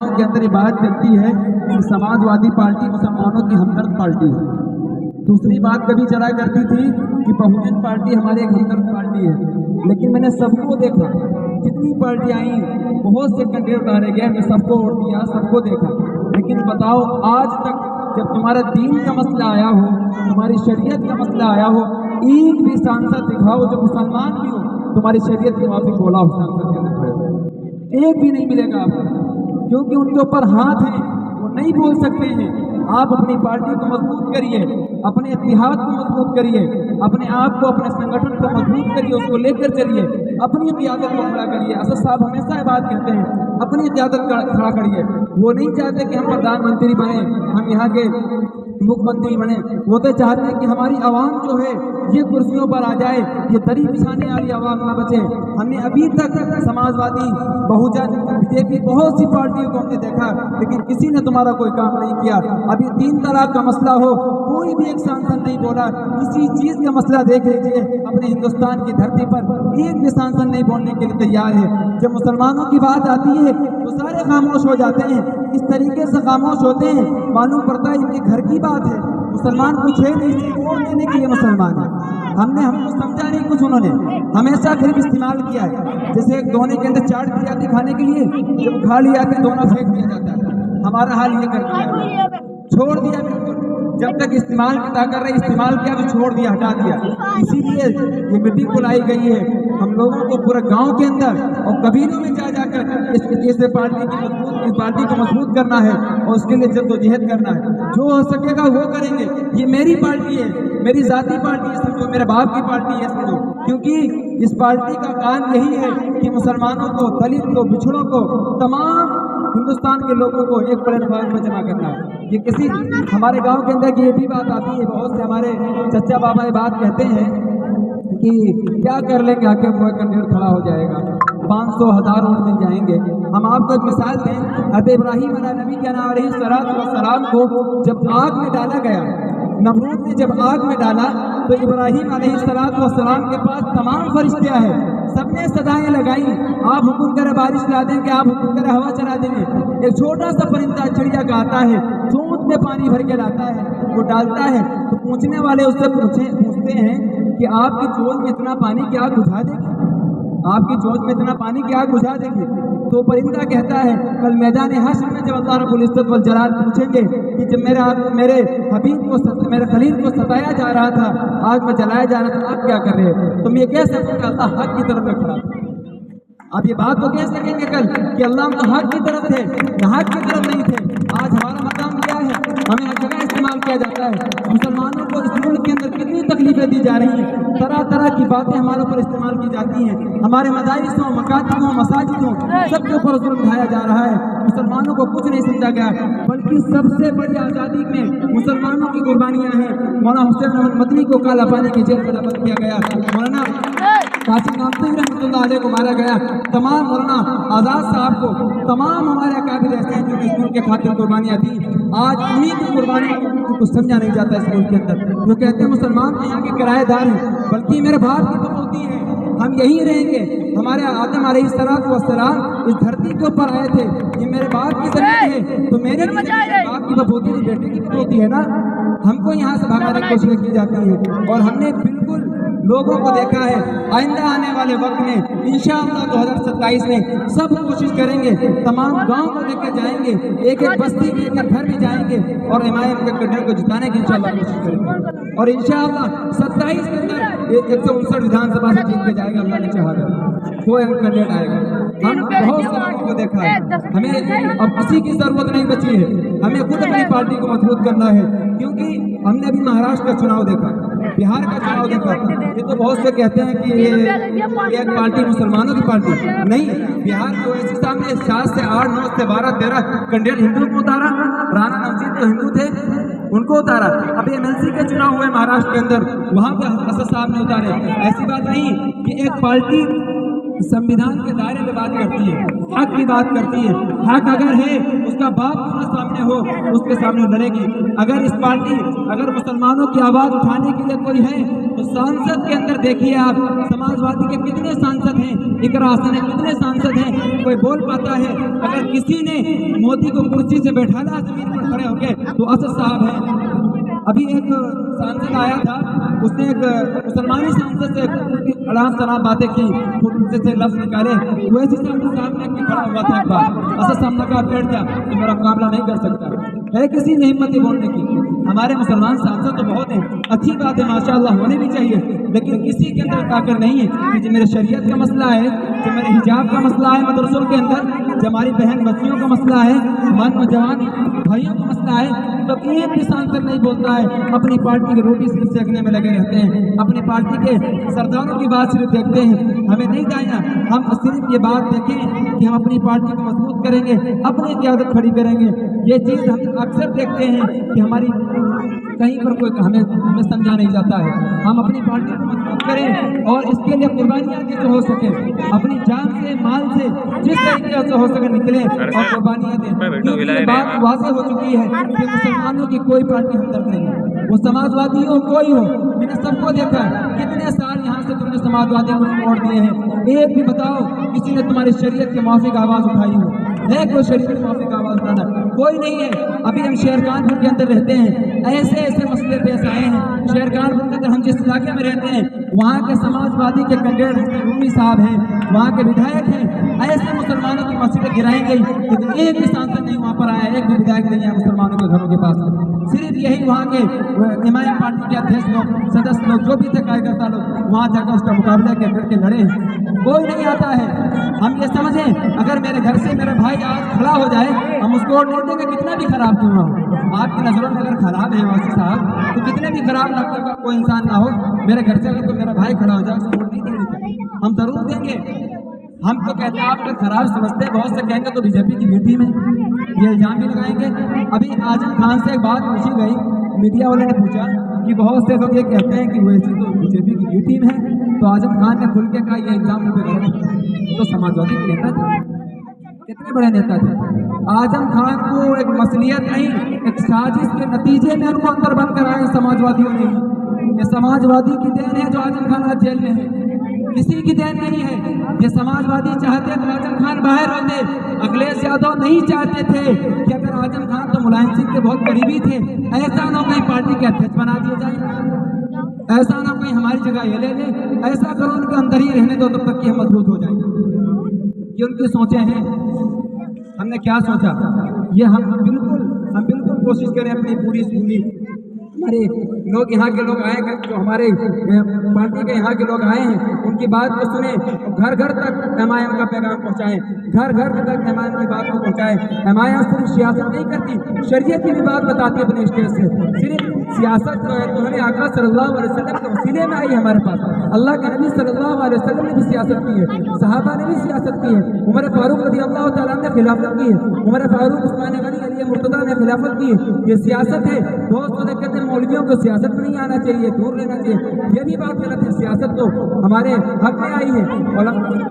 के अंदर ये बात चलती है कि समाजवादी पार्टी मुसलमानों की हमदर्द पार्टी है। दूसरी बात कभी चला करती थी कि बहुजन पार्टी हमारी एक हमदर्द पार्टी है। लेकिन मैंने सबको देखा, जितनी पार्टी आई बहुत से कैंडिडेट उतारे गए, मैं सबको वोट दिया, सबको देखा। लेकिन बताओ, आज तक जब तुम्हारा दीन का मसला आया हो, तुम्हारी शरीयत का मसला आया हो, एक भी सांसद दिखाओ जो मुसलमान भी हो, तुम्हारी शरीयत के मुताबिक बोला हो सांसद के अंदर खड़े, एक भी नहीं मिलेगा आपको, क्योंकि उनके ऊपर हाथ है, वो नहीं बोल सकते हैं। आप अपनी पार्टी को मजबूत करिए, अपने इतिहाद को मजबूत करिए, अपने आप को, अपने संगठन को मजबूत करिए, उसको लेकर चलिए, अपनी क़यादत को खड़ा करिए। असद साहब हमेशा ये बात कहते हैं, अपनी क़यादत खड़ा करिए। वो नहीं चाहते कि हम प्रधानमंत्री बने, हम यहाँ के मुख्यमंत्री बने, वो तो चाहते हैं कि हमारी आवाम जो है ये कुर्सियों पर आ जाए, ये दरी बिछाने वाली आवाम ना बचे। हमने अभी तक समाजवादी, बहुजन, बीजेपी, बहुत सी पार्टियों को हमने देखा, लेकिन किसी ने तुम्हारा कोई काम नहीं किया। अभी 3 तलाक का मसला हो, कोई भी एक सांसद नहीं बोला। किसी चीज़ का मसला देख लीजिए, अपने हिंदुस्तान की धरती पर एक भी सांसद नहीं बोलने के लिए तैयार है। जब मुसलमानों की बात आती है तो सारे खामोश हो जाते हैं। इस तरीके से खामोश होते हैं, मालूम पड़ता है इनके घर की बात है। मुसलमान कुछ है नहीं, सिर्फ वोट देने के लिए मुसलमान है। हमको समझा नहीं कुछ, उन्होंने हमेशा सिर्फ इस्तेमाल किया है। जैसे एक दोने के अंदर चाट दी जाती खाने के लिए, जब खा लिया तो दोना फेंक दिया जाता है। हमारा हाल ये कर दिया, छोड़ दिया बिल्कुल। जब तक इस्तेमाल किया कर रहे, इस्तेमाल किया तो छोड़ दिया, हटा दिया। इसीलिए ये मीटिंग बुलाई गई है हम लोगों को पूरे गांव के अंदर और कबीलों में जा जाकर इस पार्टी को मजबूत करना है और उसके लिए जद्दोजहद करना है। जो हो सकेगा वो करेंगे। ये मेरी पार्टी है, मेरी जाती पार्टी है, समझो, मेरे बाप की पार्टी है, समझो। क्योंकि इस पार्टी का काम यही है कि मुसलमानों को, दलित को, पिछड़ों को, तमाम हिंदुस्तान के लोगों को एक प्लेटफॉर्म पर जमा करना है। ये किसी हमारे गांव के अंदर की ये भी बात आती है, बहुत से हमारे चचा बाबा ये बात कहते हैं कि क्या कर लेंगे, आके वो कैंडिडेट खड़ा हो जाएगा, 500 1000 वोट मिल जाएंगे। हम आपको एक मिसाल दें, हज़रत इब्राहीम नबी के अलैहिस्सलाम को जब आग में डाला गया, नमरूद ने जब आग में डाला, तो इब्राहीम अलैहिस्सलाम के पास तमाम फरिश्ते आए, सबने सदाएं लगाई, आप हुक्म करे बारिश ला देंगे, आप हुक्म करे हवा चला देंगे। एक छोटा सा परिंदा चिड़िया का आता है, चोंच में पानी भर के लाता है, वो डालता है, तो पूछने वाले उससे पूछते हैं कि आपकी चोंच में इतना पानी क्या आग बुझा देगी, आपकी चोंच में इतना पानी क्या आग बुझा देगी। तो परिंदा कहता है, कल मैदान हश्र में जब अल्लाह रब्बुल इज्जत वल जलाल पूछेंगे कि जब मेरे हबीब को, मेरे खलील को सताया जा रहा था, आग में जलाया जा रहा था, आप क्या कर रहे हो, तुम ये कह सकते अल्लाह हक की तरफ में खड़ा था। आप ये बात तो कह सकेंगे कल कि अल्लाह तो हक की तरफ थे, हक की तरफ नहीं थे। आज हमारा मकाम क्या है, हमें हर जगह इस्तेमाल किया जाता है। मुसलमानों को इस मुल्क के अंदर कितनी तकलीफें दी जा रही हैं, तरह तरह की बातें हमारे ऊपर इस्तेमाल की जाती हैं। हमारे मदारिस हों, मकातिब हों, मसाजिद हों, सबके ऊपर जुल्म ढाया जा रहा है। मुसलमानों को कुछ नहीं समझा गया, बल्कि सबसे बड़ी आज़ादी में मुसलमानों की कुर्बानियाँ हैं। मौलाना हुसैन अहमद मदनी को काला पानी की जेल में दफन किया गया, मौलाना कासिम नामती रहमतुल्लाह अलैह को मारा गया, तमाम मौलाना आज़ाद साहब को, तमाम हमारे अकाबिर ऐसे हैं जो इस मुल्क के खातिर कुर्बानियाँ दी। आज उन्हीं की कुर्बानी को कुछ समझा नहीं जाता इस मुल्क के अंदर। वो कहते हैं मुसलमान तो यहाँ के किराएदार हैं, बल्कि मेरे बाप की तो होती है, हम यहीं रहेंगे। हमारे आदम अलैहिस्सलाम इस धरती के ऊपर आए थे, ये मेरे बाप की ज़मीन है, तो मेरे बाप की बपोती नहीं, बेटे की बपोती है ना। हमको यहाँ से भगाने की कोशिश की जाती है और हमने बिल्कुल लोगों को देखा है। आइंदा आने वाले वक्त में इंशाअल्लाह 2027 में सब कोशिश करेंगे, तमाम गांव को लेकर जाएंगे, एक एक बस्ती में, एक घर में जाएंगे और इमाम के कैंडिडेट को जिताने की इंशाअल्लाह कोशिश करेंगे। और इंशाअल्लाह 27 के अंदर 159 विधानसभा से जीत के जाएगा, अल्लाह ने चाहा कोई कैंडिडेट आएगा। हम बहुत से लोगों को देखा है, हमें अब किसी की जरूरत नहीं बची है, हमें खुद अपनी पार्टी को मजबूत करना है। क्योंकि हमने अभी महाराष्ट्र का चुनाव देखा, बिहार का चुनाव देखा। ये तो बहुत से कहते हैं कि ये एक पार्टी मुसलमानों की पार्टी नहीं। बिहार में ओवैसी साहब ने 7 से 8 9 से 12 13 कैंडिडेट हिंदुओं को उतारा, राणा नवजीत तो हिंदू थे, उनको उतारा। अभी एमएलसी के चुनाव हुए महाराष्ट्र के अंदर, वहां पे असद साहब ने उतारे। ऐसी बात नहीं कि एक पार्टी संविधान के दायरे में बात करती है, हक की बात करती है। हक अगर है, उसका बाप क्यों सामने हो, उसके सामने लड़ेगी। अगर इस पार्टी, अगर मुसलमानों की आवाज उठाने के लिए कोई है तो सांसद के अंदर देखिए आप, समाजवादी के कितने सांसद हैं, इकरा हसन है, कितने सांसद हैं, कोई बोल पाता है? अगर किसी ने मोदी को कुर्सी से बैठाना जमीन पर खड़े होके तो असद साहब हैं। अभी एक सांसद आया था, उसने एक मुसलमानी सांसद से आराम सराम बातें की, से लफ्ज निकाले, वैसे साहब ने खड़ा हुआ था एक बार, असद साहब ने कहा बैठ जा, तो मेरा मुकाबला नहीं कर सकता है। किसी ने हिम्मत बोलने की? हमारे मुसलमान सांसद तो बहुत हैं, अच्छी बात है, माशाअल्लाह होने भी चाहिए, लेकिन किसी के अंदर ताकत नहीं है कि जो मेरे शरीयत का मसला है, जो मेरे हिजाब का मसला है मदरसों के अंदर, जो हमारी बहन बच्चियों का मसला है, नौजवान भाइयों का मसला है, तो एक भी सांसद नहीं बोलता है। अपनी पार्टी की रोटी सिर्फ सेकने में लगे रहते हैं, अपनी पार्टी के सरदारों की बात सिर्फ देखते हैं। हमें नहीं जाना, हम सिर्फ ये बात देखें कि हम अपनी पार्टी को मजबूत करेंगे, अपनी क़यादत खड़ी करेंगे। ये चीज़ हम अक्सर देखते हैं कि हमारी कहीं पर कोई हमें समझा नहीं जाता है। हम अपनी पार्टी को मजबूत करें और इसके लिए कुर्बानियाँ दी जो हो सके, अपनी जान से, माल से, जिस तरीके से हो सके निकले और कुर्बानियाँ दें। क्योंकि बात वाज़ेह हो चुकी है कि मुसलमानों की कोई पार्टी हमदर्द नहीं है, वो समाजवादी हो कोई हो। मैंने सबको देखा है, कितने साल यहाँ से तुमने समाजवादी को वोट दिए हैं, एक भी बताओ किसी ने तुम्हारी शरीयत के मौफिक आवाज़ उठाई हो? है कोई शरीयत के मौफिक आवाज़ उठाना? कोई नहीं है। अभी हम शेरखानपुर के अंदर रहते हैं, ऐसे ऐसे मसले पेश आए हैं। शेरखानपुर के अंदर हम जिस इलाके में रहते हैं, वहाँ के समाजवादी के कैंडिडेट रूमी साहब हैं, वहाँ के विधायक हैं। ऐसे मुसलमानों की मस्जिदें गिराई गई, लेकिन एक भी सांसद नहीं वहाँ पर आया, एक भी विधायक नहीं है मुसलमानों के घरों के पास। सिर्फ यही वहाँ के हिमायत पार्टी के अध्यक्ष लोग, सदस्य लोग, जो भी थे कार्यकर्ता लोग, वहाँ जाकर उसका मुकाबला करके लड़े हैं। कोई नहीं आता है। हम ये समझें, अगर मेरे घर से मेरा भाई आज खड़ा हो जाए, हम उसको वोट नहीं देंगे, कितना भी खराब क्यों ना हो। आपकी नज़रों में अगर खराब है वासी साहब, तो कितने भी खराब लगता का कोई इंसान ना हो, मेरे घर से अगर कोई मेरा भाई खड़ा हो जाए, उसको वोट नहीं देंगे, हम जरूर देंगे। हम तो कहते हैं आप लोग खराब समझते हैं, बहुत से कहेंगे तो बीजेपी की बी टीम है, ये इल्जाम भी लगाएंगे। अभी आजम खान से एक बात पूछी गई, मीडिया वाले ने पूछा कि बहुत से लोग ये कहते हैं कि वैसे तो बीजेपी की बी टीम है, तो आजम खान ने खुल के कहा ये इल्जाम मुझे गलत है। तो समाजवादी के नेता थे, कितने बड़े नेता थे। आजम खान को एक मसलियत नहीं, एक साजिश के नतीजे में उनको अंदर बंद कराया समाजवादियों ने। ये समाजवादी की देन है जो आजम खान आज जेल में है, किसी की देन नहीं है। ये समाजवादी चाहते तो आजम खान बाहर होते, अखिलेश यादव नहीं चाहते थे कि अगर आजम खान तो मुलायम सिंह के बहुत करीबी थे, ऐसा ना कोई पार्टी के अध्यक्ष बना दिया जाए, ऐसा ना कोई हमारी जगह ये ले ले, ऐसा करो उनके अंदर ही रहने दो तब तक कि हम मजबूत हो जाए। ये उनकी सोचे हैं। हमने क्या सोचा, ये हम बिल्कुल कोशिश करें अपनी पूरी हमारे लोग यहाँ के लोग आए, जो हमारे पार्टी के यहाँ के लोग आए हैं, उनकी बात को सुने, घर घर तक एमआईएम का पैगाम पहुँचाएं, घर घर तक एमआईएम की बात को पहुँचाएं। एमआईएम सिर्फ सियासत नहीं करती, शरीयत की भी बात बताती है अपने स्टेज से। सिर्फ सियासत जो है तो हमें आका सल्लल्लाहु अलैहि वसल्लम के वसीले में आई हमारे पास। अल्लाह के नबी सल्लल्लाहु अलैहि वसल्लम ने भी सियासत की है, सहाबा ने भी सियासत की है, उमर फारूक रज़ियल्लाहु तआला ने खिलाफत की है, उमर फारूक उस्मान गनी अली मुर्तज़ा ने खिलाफत की है। ये सियासत है। बहुत से कहते हैं मौलवियों को सियासत में नहीं आना चाहिए, दूर रहना चाहिए, ये भी बात गलत है। सियासत तो हमारे हक में आई है,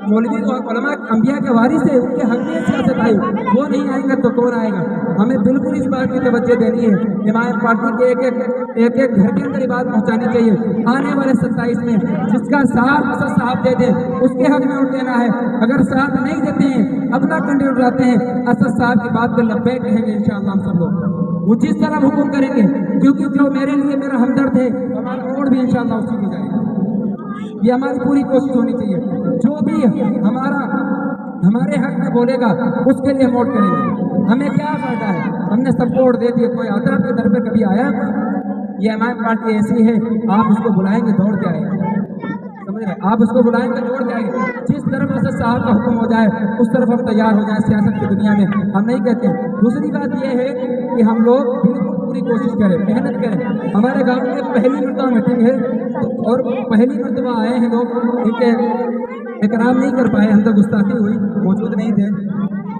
मौलवी तो उलमा अंबिया के वारिस है, उनके हक में सियासत आई, वो नहीं आएंगे तो कौन आएगा। हमें बिल्कुल इस बात की तवज्जो देनी है। हिमायत पार्टी के एक घर के अंदर ये बात पहुँचानी चाहिए। आने वाले 27 में जिसका साथ असद साहब दे दे, उसके हक में वोट देना है। अगर साथ नहीं देते हैं, अपना कैंडिडेट उठाते हैं, असद साहब की बात को लब्बैक कहेंगे इंशाअल्लाह हम सब लोग, वो जिस तरह हुक्म करेंगे, क्योंकि जो मेरे लिए मेरा हमदर्द है, हमारा वोट भी इंशाअल्लाह उसी को जाएगा। ये हमारी पूरी कोशिश होनी चाहिए। जो भी हमारे हक में बोलेगा उसके लिए वोट करेंगे। हमें क्या फायदा है, हमने सबको वोट दे दिए, कोई आता आपके दर पे कभी आया? ये हमारी पार्टी ऐसी है, आप उसको बुलाएंगे दौड़ के आएंगे, समझ रहे? आप उसको बुलाएंगे दौड़ के आएंगे। जिस तरफ असद साहब का हुक्म हो जाए उस तरफ हम तैयार हो जाएं सियासत की दुनिया में, हम नहीं कहते। दूसरी बात यह है कि हम लोग बिल्कुल पूरी कोशिश करें, मेहनत करें। हमारे गांव में पहली मरतबा मीटिंग है और पहली मरतबा आए हैं लोग, इनके इकराम नहीं कर पाए, हम तो गुस्ताखी हुई, मौजूद नहीं थे,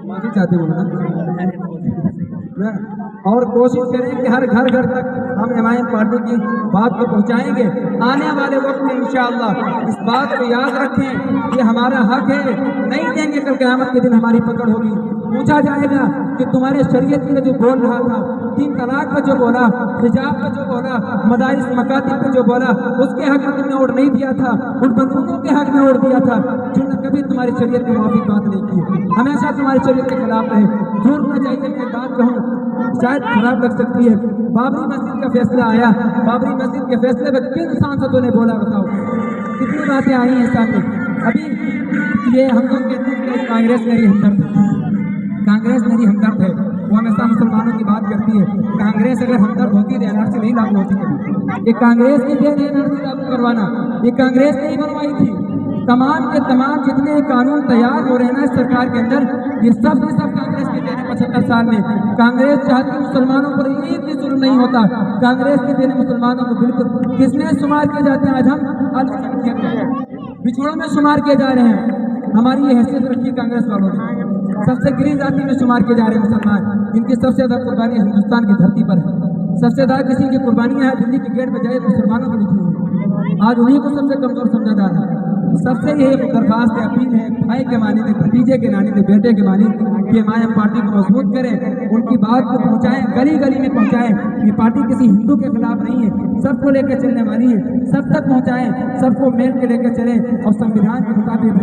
माफी चाहते बोलना। और कोशिश करें कि हर घर तक हम हिमायत पार्टी की बात को पहुंचाएंगे। आने वाले वक्त में इंशाअल्लाह इस बात को याद रखें कि हमारा हक है, नहीं देंगे कल क़यामत के दिन हमारी पकड़ होगी। पूछा जाएगा कि तुम्हारे शरीयत के लिए जो बोल रहा था, 3 तलाक पर जो बोला, हिजाब पर जो बोला, मदारिस मकातिब पर जो बोला, उसके हक में तुमने वोट नहीं दिया था, उन बंदूकों के हक में वोट दिया था जिन्होंने कभी तुम्हारी शरीयत के मुआफिक बात नहीं की, हमेशा तुम्हारी शरीयत के खिलाफ रहे। झूठ ना चाहिए, मैं बात कहूँ शायद खराब लग सकती है। बाबरी मस्जिद का फैसला आया, बाबरी मस्जिद के फैसले पर किन सांसदों ने बोला बताओ, कितनी बातें आई हैं सामने। अभी ये हम लोग कहते हैं कि कांग्रेस मेरी हमदर्द है, कांग्रेस मेरी हमदर्द है, वो हमेशा मुसलमानों की बात करती है। कांग्रेस अगर हमदर्द होती तो एनआरसी नहीं लागू होती कभी। ये कांग्रेस की देन है एनआरसी लागू करवाना, ये कांग्रेस ने ही बनवाई थी। तमाम के तमाम जितने कानून तैयार हो रहे हैं ना इस सरकार के अंदर, ये सब कांग्रेस के देन 75 साल में। कांग्रेस चाहती मुसलमानों पर एक भी जुल्म नहीं होता, कांग्रेस के देन मुसलमानों को बिल्कुल किसमें शुमार किए जाते हैं। आज हम अल्पसंख्यक बिछोड़ों में शुमार किए जा रहे हैं। हमारी ये हैसियत रखी कांग्रेस वालों ने, सबसे गरीब जाति में शुमार किए जा रहे हैं मुसलमान, इनकी सबसे ज्यादा कुर्बानी हिंदुस्तान की धरती पर है। सबसे ज्यादा किसी की कुर्बानियां है दिल्ली के गेट पे जाए मुसलमानों की लिखी हुई, आज उन्हीं को सबसे कमजोर समझा जा रहा है। सबसे ये दरखास्त है, अपील है, भाई के मानी थे, भतीजे के नानी थे, बेटे के मानी कि एमआईएम पार्टी को मजबूत करें, उनकी बात को पहुंचाएं, गली गली में पहुंचाएं। ये पार्टी किसी हिंदू के खिलाफ नहीं है, सबको लेकर चलने वाली है, सब तक पहुंचाएं, सबको मेल के लेकर चलें और संविधान के मुताबिक